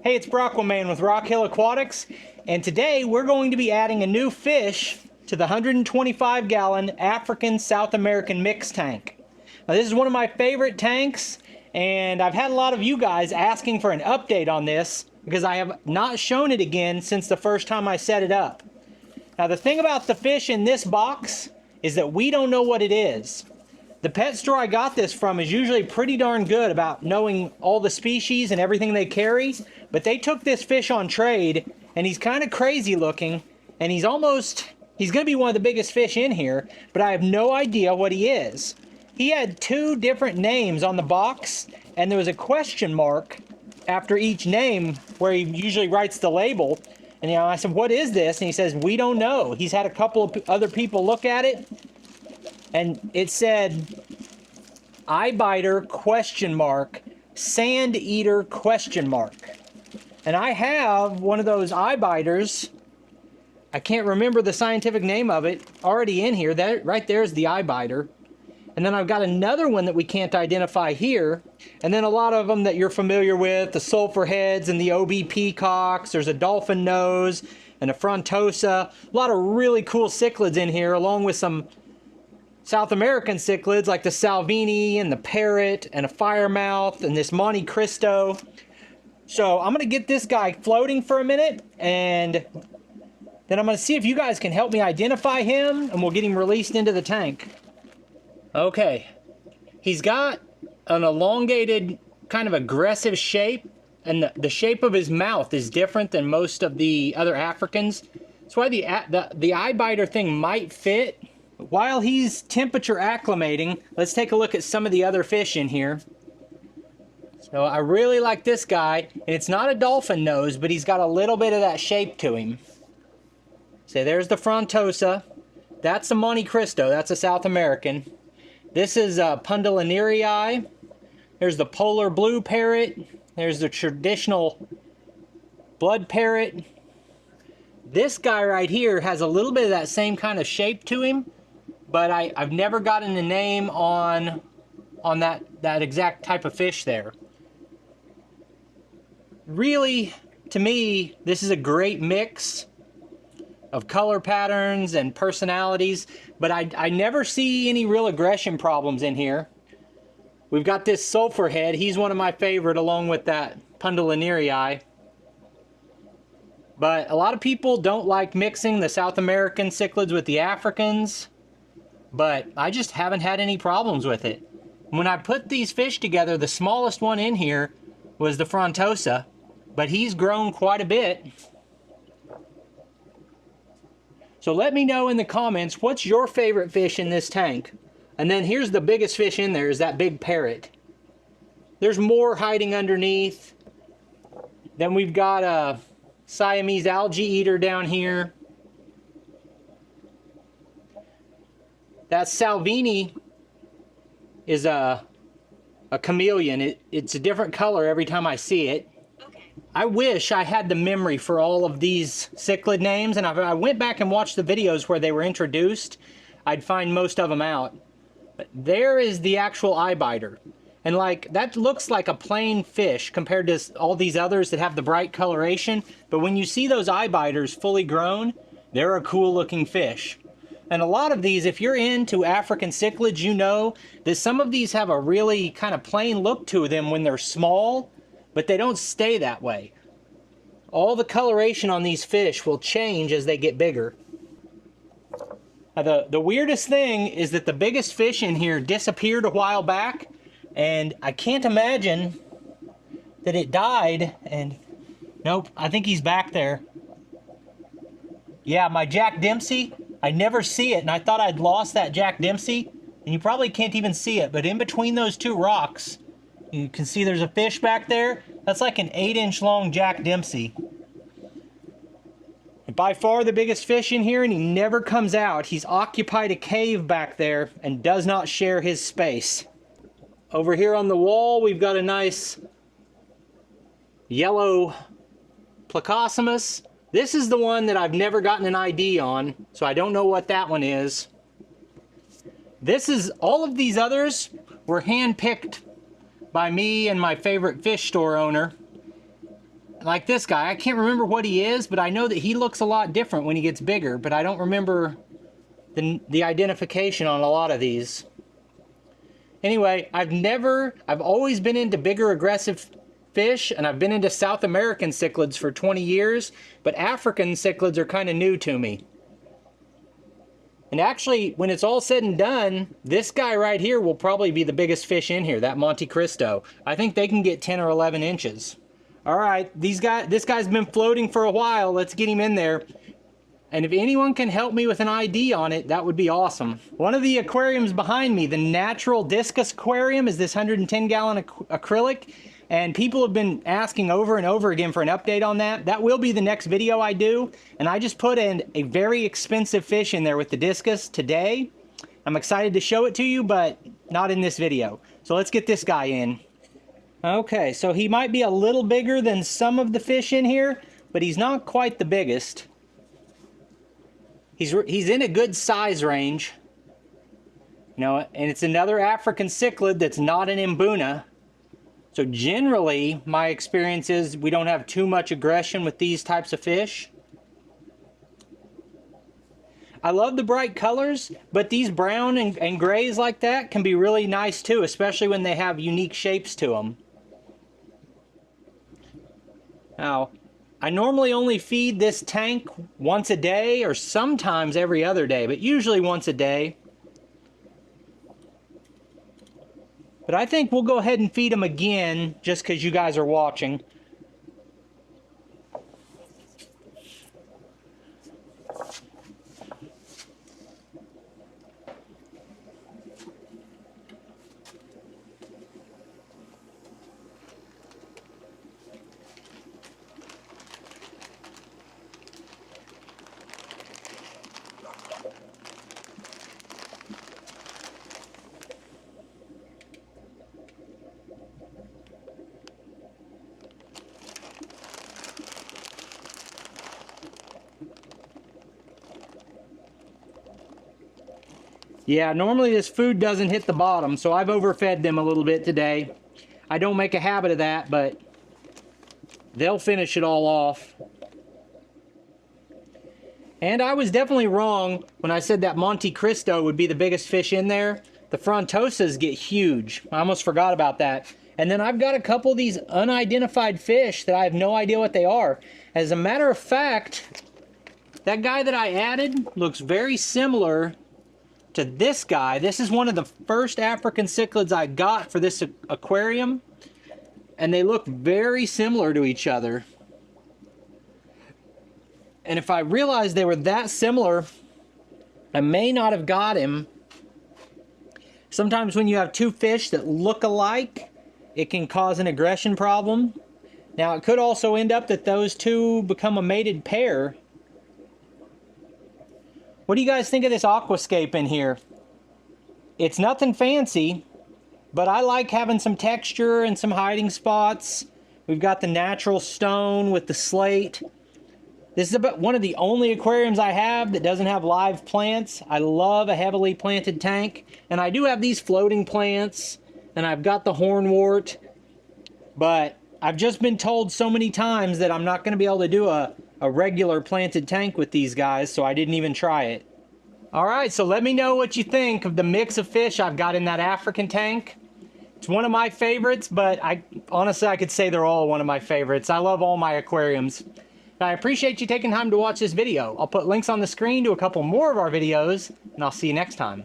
Hey, it's Brockwellman with Rock Hill Aquatics, and today we're going to be adding a new fish to the 125-gallon African South American mix tank. Now, this is one of my favorite tanks, and I've had a lot of you guys asking for an update on this because I have not shown it again since the first time I set it up. Now, the thing about the fish in this box is that we don't know what it is. The pet store I got this from is usually pretty darn good about knowing all the species and everything they carry, but they took this fish on trade, and he's kind of crazy looking, and he's going to be one of the biggest fish in here, but I have no idea what he is. He had two different names on the box, and there was a question mark after each name where he usually writes the label. And I said, what is this? And he says, we don't know. He's had a couple of other people look at it, and it said eye biter question mark, sand eater question mark. And I have one of those eye biters. I can't remember the scientific name of it, already in here. That right there is the eye biter. And then I've got another one that we can't identify here. And then a lot of them that you're familiar with, the sulfur heads and the OB peacocks. There's a dolphin nose and a frontosa. A lot of really cool cichlids in here, along with some South American cichlids like the Salvini and the parrot and a firemouth and this Monte Cristo. So I'm gonna get this guy floating for a minute, and then I'm gonna see if you guys can help me identify him, and we'll get him released into the tank. Okay, he's got an elongated, kind of aggressive shape, and the shape of his mouth is different than most of the other Africans. That's why the eye biter thing might fit. While he's temperature acclimating, let's take a look at some of the other fish in here. So I really like this guy, and it's not a dolphin nose, but he's got a little bit of that shape to him. So there's the frontosa. That's a Monte Cristo, that's a South American. This is a Pundulinerii. There's the polar blue parrot. There's the traditional blood parrot. This guy right here has a little bit of that same kind of shape to him, but I've never gotten a name on that exact type of fish there. Really, to me, this is a great mix of color patterns and personalities, but I never see any real aggression problems in here. We've got this sulfur head. He's one of my favorite, along with that Pundulinerii. But a lot of people don't like mixing the South American cichlids with the Africans, but I just haven't had any problems with it. When I put these fish together, the smallest one in here was the frontosa, but he's grown quite a bit. So let me know in the comments, what's your favorite fish in this tank? And then here's the biggest fish in there, is that big parrot. There's more hiding underneath. Then we've got a Siamese algae eater down here. That Salvini is a chameleon. It's a different color every time I see it. I wish I had the memory for all of these cichlid names, and if I went back and watched the videos where they were introduced, I'd find most of them out. But there is the actual eye biter. And like, that looks like a plain fish compared to all these others that have the bright coloration. But when you see those eye biters fully grown, they're a cool looking fish. And a lot of these, if you're into African cichlids, you know that some of these have a really kind of plain look to them when they're small, but they don't stay that way. All the coloration on these fish will change as they get bigger. Now, the weirdest thing is that the biggest fish in here disappeared a while back, and I can't imagine that it died. And nope, I think he's back there. Yeah, my Jack Dempsey, I never see it, and I thought I'd lost that Jack Dempsey, and you probably can't even see it, but in between those two rocks, you can see there's a fish back there. That's like an 8-inch long Jack Dempsey. And by far the biggest fish in here, and he never comes out. He's occupied a cave back there and does not share his space. Over here on the wall, we've got a nice yellow Plecostomus. This is the one that I've never gotten an ID on, so I don't know what that one is. All of these others were hand-picked by me and my favorite fish store owner. like this guy. I can't remember what he is, but I know that he looks a lot different when he gets bigger, but I don't remember the identification on a lot of these. Anyway, I've always been into bigger aggressive fish, and I've been into South American cichlids for 20 years, but African cichlids are kind of new to me. And actually, when it's all said and done, this guy right here will probably be the biggest fish in here, that Monte Cristo. I think they can get 10 or 11 inches. All right, this guy's been floating for a while. Let's get him in there. And if anyone can help me with an ID on it, that would be awesome. One of the aquariums behind me, the Natural Discus Aquarium, is this 110-gallon acrylic. And people have been asking over and over again for an update on that. That will be the next video I do. And I just put in a very expensive fish in there with the discus today. I'm excited to show it to you, but not in this video. So let's get this guy in. Okay, so he might be a little bigger than some of the fish in here, but he's not quite the biggest. He's in a good size range. You know, and it's another African cichlid that's not an Mbuna. So generally, my experience is we don't have too much aggression with these types of fish. I love the bright colors, but these brown and grays like that can be really nice too, especially when they have unique shapes to them. Now, I normally only feed this tank once a day or sometimes every other day, but usually once a day. But I think we'll go ahead and feed them again just because you guys are watching. Yeah, normally this food doesn't hit the bottom, so I've overfed them a little bit today. I don't make a habit of that, but they'll finish it all off. And I was definitely wrong when I said that Monte Cristo would be the biggest fish in there. The frontosas get huge. I almost forgot about that. And then I've got a couple of these unidentified fish that I have no idea what they are. As a matter of fact, that guy that I added looks very similar to this guy. This is one of the first African cichlids I got for this aquarium, and they look very similar to each other. And if I realized they were that similar, I may not have got him. Sometimes when you have two fish that look alike, it can cause an aggression problem. Now it could also end up that those two become a mated pair. What do you guys think of this aquascape in here? It's nothing fancy, but I like having some texture and some hiding spots. We've got the natural stone with the slate. This is about one of the only aquariums I have that doesn't have live plants. I love a heavily planted tank. And I do have these floating plants, and I've got the hornwort, but I've just been told so many times that I'm not going to be able to do a regular planted tank with these guys, so I didn't even try it. Alright, so let me know what you think of the mix of fish I've got in that African tank. It's one of my favorites, but honestly I could say they're all one of my favorites. I love all my aquariums. I appreciate you taking time to watch this video. I'll put links on the screen to a couple more of our videos, and I'll see you next time.